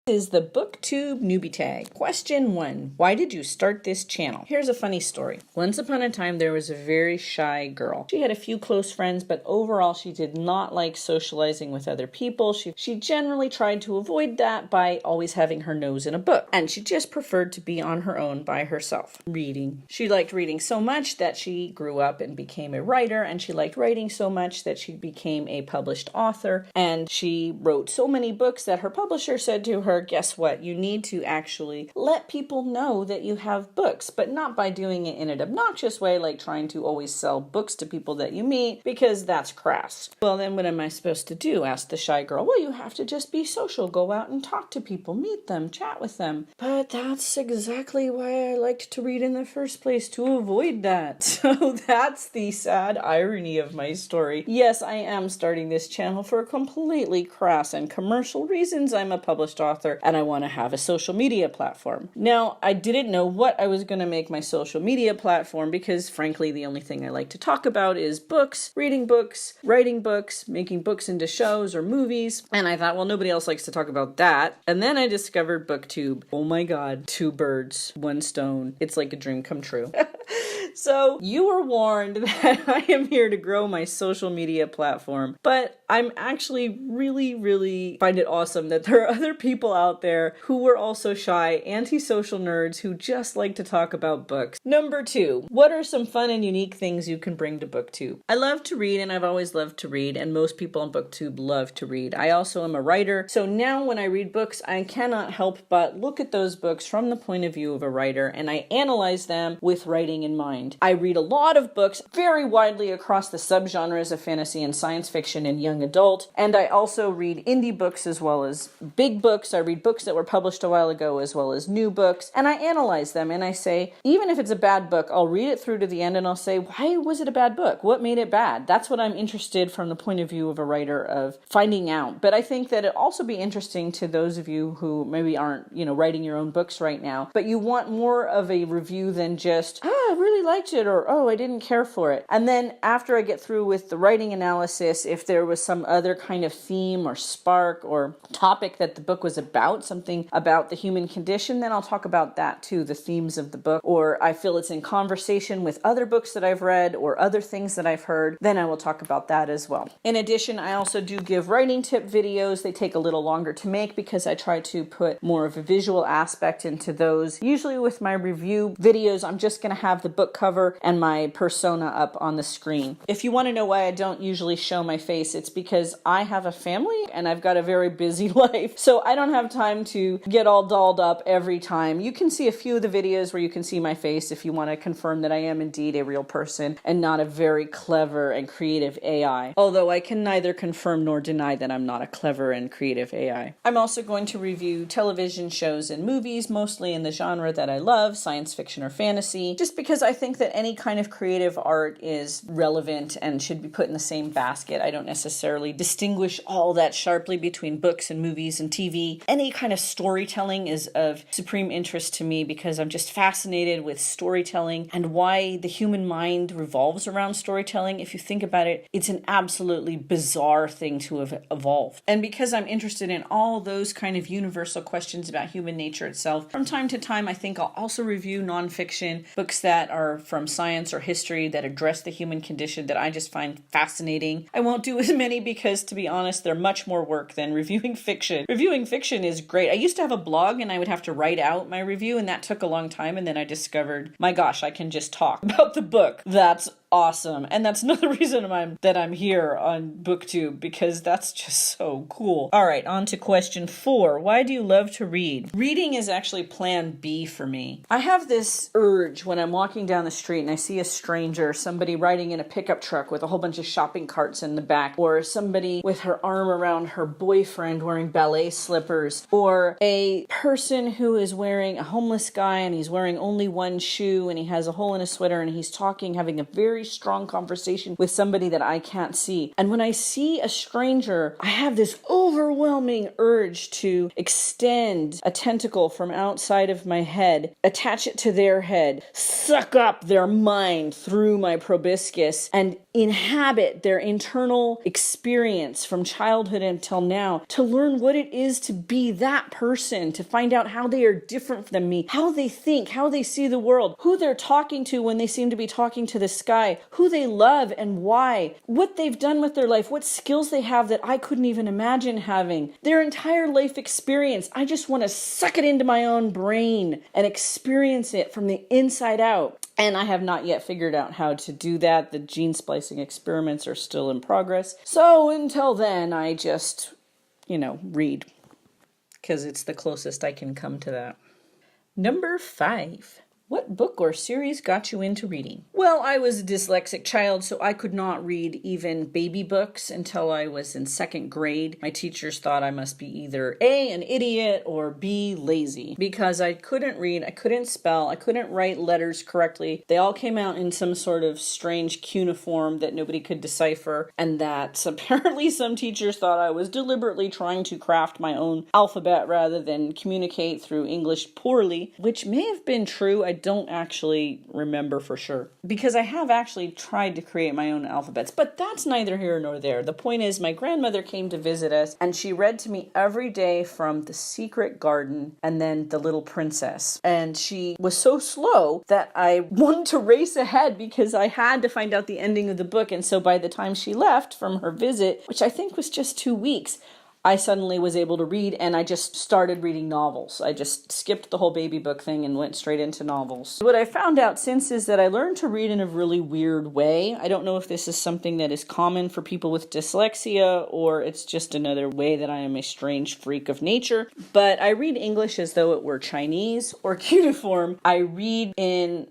Is the Booktube Newbie tag. Question 1. Why did you start this channel? Here's a funny story. Once upon a time, there was a very shy girl. She had a few close friends, but overall, she did not like socializing with other people. She generally tried to avoid that by always having her nose in a book. And she just preferred to be on her own by herself, reading. She liked reading so much that she grew up and became a writer, and she liked writing so much that she became a published author. And she wrote so many books that her publisher said to her, guess what? You need to actually let people know that you have books, but not by doing it in an obnoxious way, like trying to always sell books to people that you meet, because that's crass. Well, then what am I supposed to do? Asked the shy girl. Well, you have to just be social, go out and talk to people, meet them, chat with them. But that's exactly why I liked to read in the first place, to avoid that. So that's the sad irony of my story. Yes, I am starting this channel for completely crass and commercial reasons. I'm a published author and I want to have a social media platform. Now, I didn't know what I was going to make my social media platform because, frankly, the only thing I like to talk about is books, reading books, writing books, making books into shows or movies. And I thought, well, nobody else likes to talk about that. And then I discovered Booktube. Oh my God, 2 birds, 1 stone. It's like a dream come true. So you were warned that I am here to grow my social media platform, but I'm actually really find it awesome that there are other people out there who were also shy, antisocial nerds who just like to talk about books. Number 2, what are some fun and unique things you can bring to Booktube? I love to read and I've always loved to read, and most people on Booktube love to read. I also am a writer, so now when I read books, I cannot help but look at those books from the point of view of a writer, and I analyze them with writing in mind. I read a lot of books very widely across the subgenres of fantasy and science fiction and young adult, and I also read indie books as well as big books. I read books that were published a while ago as well as new books, and I analyze them and I say, even if it's a bad book, I'll read it through to the end and I'll say, why was it a bad book? What made it bad? That's what I'm interested from the point of view of a writer of finding out. But I think that it'd also be interesting to those of you who maybe aren't, writing your own books right now, but you want more of a review than just, I really liked it, or I didn't care for it. And then after I get through with the writing analysis, if there was some other kind of theme or spark or topic that the book was about, something about the human condition, then I'll talk about that too, the themes of the book, or I feel it's in conversation with other books that I've read or other things that I've heard, then I will talk about that as well. In addition, I also do give writing tip videos. They take a little longer to make because I try to put more of a visual aspect into those. Usually with my review videos, I'm just going to have the book cover and my persona up on the screen. If you want to know why I don't usually show my face, it's because I have a family and I've got a very busy life. So I don't have time to get all dolled up every time. You can see a few of the videos where you can see my face if you want to confirm that I am indeed a real person and not a very clever and creative AI. Although I can neither confirm nor deny that I'm not a clever and creative AI. I'm also going to review television shows and movies, mostly in the genre that I love, science fiction or fantasy, just because I think that any kind of creative art is relevant and should be put in the same basket. I don't necessarily distinguish all that sharply between books and movies and TV. Any kind of storytelling is of supreme interest to me because I'm just fascinated with storytelling and why the human mind revolves around storytelling. If you think about it, it's an absolutely bizarre thing to have evolved. And because I'm interested in all those kind of universal questions about human nature itself, from time to time, I think I'll also review nonfiction books that are from science or history that address the human condition that I just find fascinating. I won't do as many because, to be honest, they're much more work than reviewing fiction. Reviewing fiction is great. I used to have a blog and I would have to write out my review, and that took a long time, and then I discovered, my gosh, I can just talk about the book. That's awesome. And that's another reason I'm here on Booktube, because that's just so cool. All right, on to question 4. Why do you love to read? Reading is actually plan B for me. I have this urge when I'm walking down the street and I see a stranger, somebody riding in a pickup truck with a whole bunch of shopping carts in the back, or somebody with her arm around her boyfriend wearing ballet slippers, or a person who is wearing a homeless guy and he's wearing only one shoe and he has a hole in his sweater and he's talking, having a very very strong conversation with somebody that I can't see. And when I see a stranger, I have this overwhelming urge to extend a tentacle from outside of my head, attach it to their head, suck up their mind through my proboscis, and inhabit their internal experience from childhood until now, to learn what it is to be that person, to find out how they are different than me, how they think, how they see the world, who they're talking to when they seem to be talking to the sky, who they love and why, what they've done with their life, what skills they have that I couldn't even imagine having, their entire life experience. I just want to suck it into my own brain and experience it from the inside out. And I have not yet figured out how to do that. The gene splicing experiments are still in progress. So until then, I just, read. Because it's the closest I can come to that. Number 5. What book or series got you into reading? Well, I was a dyslexic child, so I could not read even baby books until I was in 2nd grade. My teachers thought I must be either A, an idiot, or B, lazy, because I couldn't read, I couldn't spell, I couldn't write letters correctly. They all came out in some sort of strange cuneiform that nobody could decipher, and that apparently some teachers thought I was deliberately trying to craft my own alphabet rather than communicate through English poorly, which may have been true. I don't actually remember for sure, because I have actually tried to create my own alphabets, but that's neither here nor there. The point is, my grandmother came to visit us, and she read to me every day from The Secret Garden and then The Little Princess. And she was so slow that I wanted to race ahead because I had to find out the ending of the book. And so by the time she left from her visit, which I think was just 2 weeks, I suddenly was able to read, and I just started reading novels. I just skipped the whole baby book thing and went straight into novels. What I found out since is that I learned to read in a really weird way. I don't know if this is something that is common for people with dyslexia, or it's just another way that I am a strange freak of nature. But I read English as though it were Chinese or cuneiform. I read in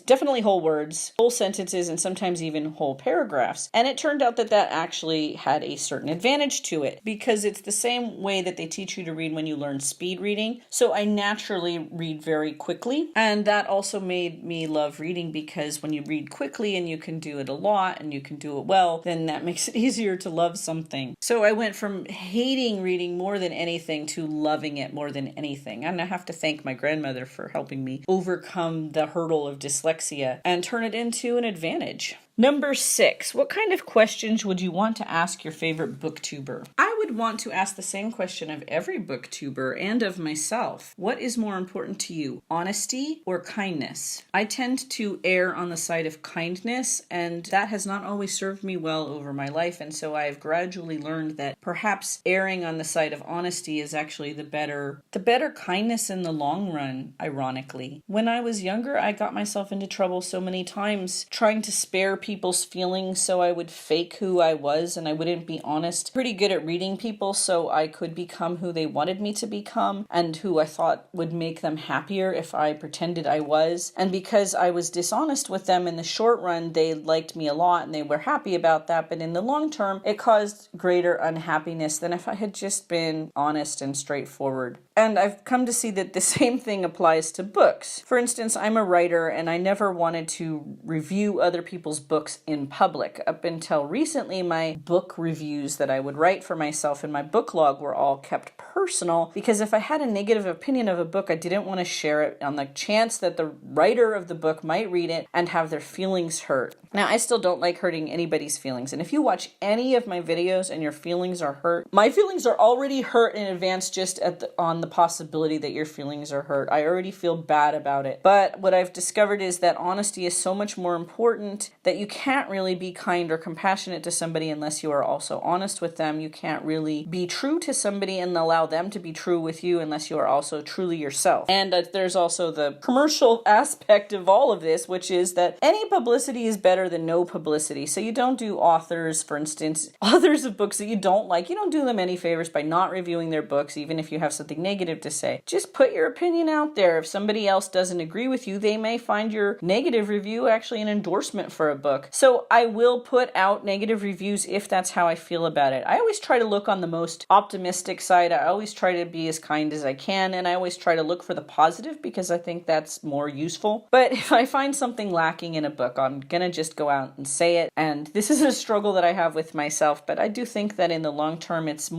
definitely whole words, whole sentences, and sometimes even whole paragraphs. And it turned out that that actually had a certain advantage to it, because it's the same way that they teach you to read when you learn speed reading. So I naturally read very quickly. And that also made me love reading, because when you read quickly and you can do it a lot and you can do it well, then that makes it easier to love something. So I went from hating reading more than anything to loving it more than anything. And I have to thank my grandmother for helping me overcome the hurdle of dyslexia and turn it into an advantage. Number 6, what kind of questions would you want to ask your favorite booktuber? I would want to ask the same question of every booktuber and of myself. What is more important to you, honesty or kindness? I tend to err on the side of kindness, and that has not always served me well over my life, and so I have gradually learned that perhaps erring on the side of honesty is actually the better kindness in the long run, ironically. When I was younger, I got myself into trouble so many times trying to spare people's feelings, so I would fake who I was and I wouldn't be honest. Pretty good at reading people so I could become who they wanted me to become and who I thought would make them happier if I pretended I was. And because I was dishonest with them in the short run, they liked me a lot and they were happy about that, but in the long term, it caused greater unhappiness than if I had just been honest and straightforward. And I've come to see that the same thing applies to books. For instance, I'm a writer and I never wanted to review other people's books in public. Up until recently, my book reviews that I would write for myself in my book log were all kept personal, because if I had a negative opinion of a book, I didn't want to share it on the chance that the writer of the book might read it and have their feelings hurt. Now, I still don't like hurting anybody's feelings, and if you watch any of my videos and your feelings are hurt, my feelings are already hurt in advance just on the possibility that your feelings are hurt. I already feel bad about it. But what I've discovered is that honesty is so much more important, that you can't really be kind or compassionate to somebody unless you are also honest with them. You can't really be true to somebody and allow them to be true with you unless you are also truly yourself. And there's also the commercial aspect of all of this, which is that any publicity is better than no publicity. So you don't do authors, for instance, authors of books that you don't like, you don't do them any favors by not reviewing their books, even if you have something negative to say. Just put your opinion out there. If somebody else doesn't agree with you, they may find your negative review actually an endorsement for a book. So I will put out negative reviews if that's how I feel about it. I always try to look on the most optimistic side. I always try to be as kind as I can, and I always try to look for the positive because I think that's more useful. But if I find something lacking in a book, I'm gonna just go out and say it. And this is a struggle that I have with myself, but I do think that in the long term, it's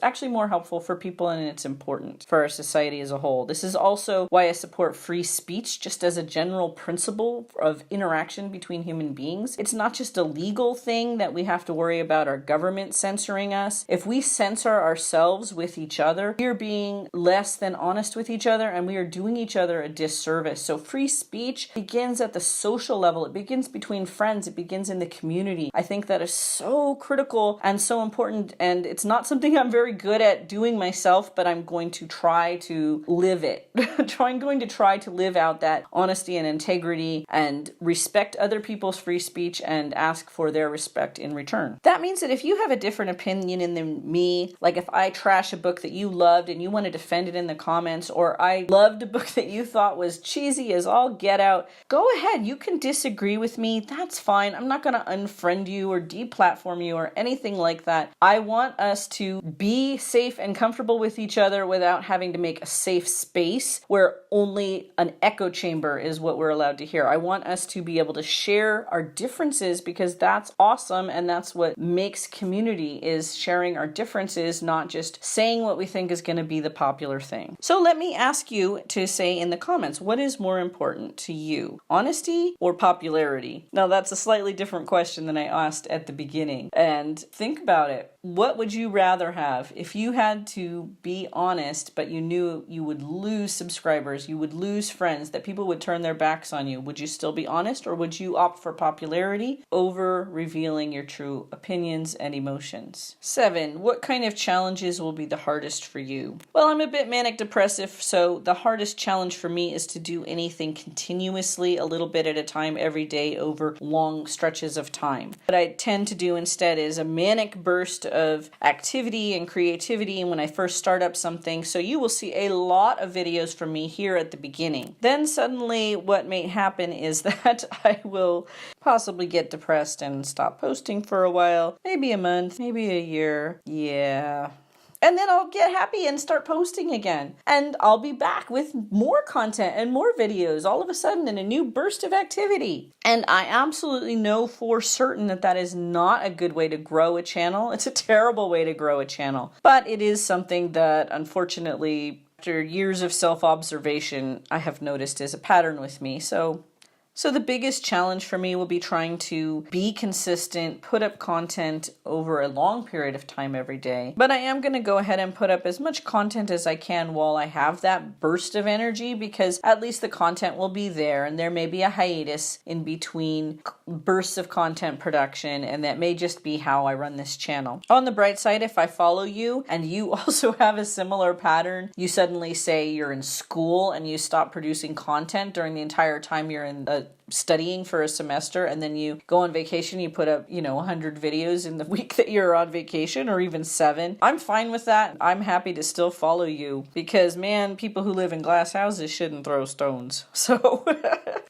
actually more helpful for people, and it's important for our society as a whole. This is also why I support free speech, just as a general principle of interaction between human beings. It's not just a legal thing that we have to worry about our government censoring us. If we censor ourselves with each other, we are being less than honest with each other, and we are doing each other a disservice. So free speech begins at the social level. It begins between friends. It begins in the community. I think that is so critical and so important, and it's not something I'm very good at doing myself, but I'm going to try to live it. I'm going to try to live out that honesty and integrity and respect other people's free speech and ask for their respect in return. That means that if you have a different opinion than me, like if I trash a book that you loved and you want to defend it in the comments, or I loved a book that you thought was cheesy as all get out, go ahead. You can disagree with me. That's fine. I'm not going to unfriend you or deplatform you or anything like that. I want us to be safe and comfortable with each other without having to make a safe space where only an echo chamber is what we're allowed to hear. I want us to be able to share our differences because that's awesome, and that's what makes community, is sharing our differences, not just saying what we think is going to be the popular thing. So let me ask you to say in the comments, what is more important to you, honesty or popularity? Now that's a slightly different question than I asked at the beginning, and think about it. What would you rather have if you had to be honest, but you knew you would lose subscribers, you would lose friends, that people would turn their backs on you? Would you still be honest, or would you opt for popularity over revealing your true opinions and emotions? 7. What kind of challenges will be the hardest for you? Well, I'm a bit manic depressive, so the hardest challenge for me is to do anything continuously, a little bit at a time, every day, over long stretches of time. What I tend to do instead is a manic burst of activity and creativity when I first start up something. So you will see a lot of videos from me here at the beginning. Then suddenly what may happen is that I will possibly get depressed and stop posting for a while, maybe a month, maybe a year. Yeah. And then I'll get happy and start posting again. And I'll be back with more content and more videos all of a sudden in a new burst of activity. And I absolutely know for certain that that is not a good way to grow a channel. It's a terrible way to grow a channel. But it is something that, unfortunately, after years of self-observation, I have noticed is a pattern with me. So the biggest challenge for me will be trying to be consistent, put up content over a long period of time every day. But I am going to go ahead and put up as much content as I can while I have that burst of energy, because at least the content will be there, and there may be a hiatus in between bursts of content production, and that may just be how I run this channel. On the bright side, if I follow you and you also have a similar pattern, you suddenly say you're in school and you stop producing content during the entire time you're in studying for a semester, and then you go on vacation, you put up, 100 videos in the week that you're on vacation, or even 7. I'm fine with that. I'm happy to still follow you because, man, people who live in glass houses shouldn't throw stones. So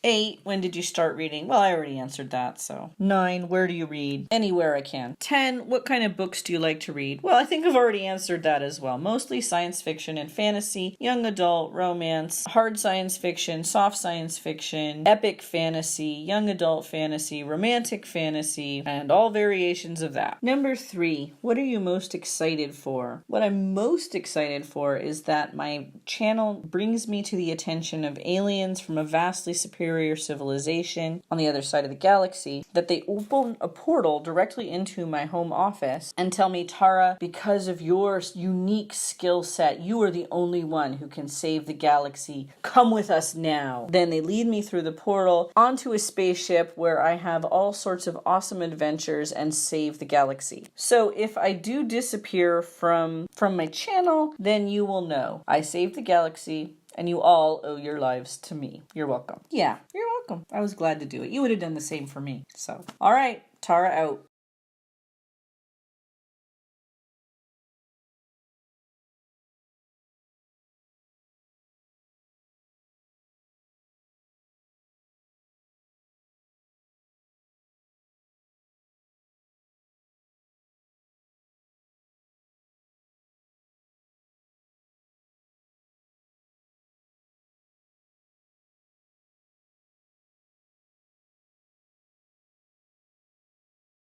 8, when did you start reading? Well, I already answered that. So 9, where do you read? Anywhere I can. 10, what kind of books do you like to read? Well, I think I've already answered that as well. Mostly science fiction and fantasy, young adult, romance, hard science fiction, soft science fiction, epic fantasy, young adult fantasy, romantic fantasy, and all variations of that. Number 3, what are you most excited for? What I'm most excited for is that my channel brings me to the attention of aliens from a vastly superior civilization on the other side of the galaxy, that they open a portal directly into my home office and tell me, Tara, because of your unique skill set, you are the only one who can save the galaxy. Come with us now. Then they lead me through the portal onto a spaceship where I have all sorts of awesome adventures and save the galaxy. So if I do disappear from my channel, then you will know I saved the galaxy, and you all owe your lives to me. You're welcome. Yeah, you're welcome. I was glad to do it. You would have done the same for me. So, all right, Tara out.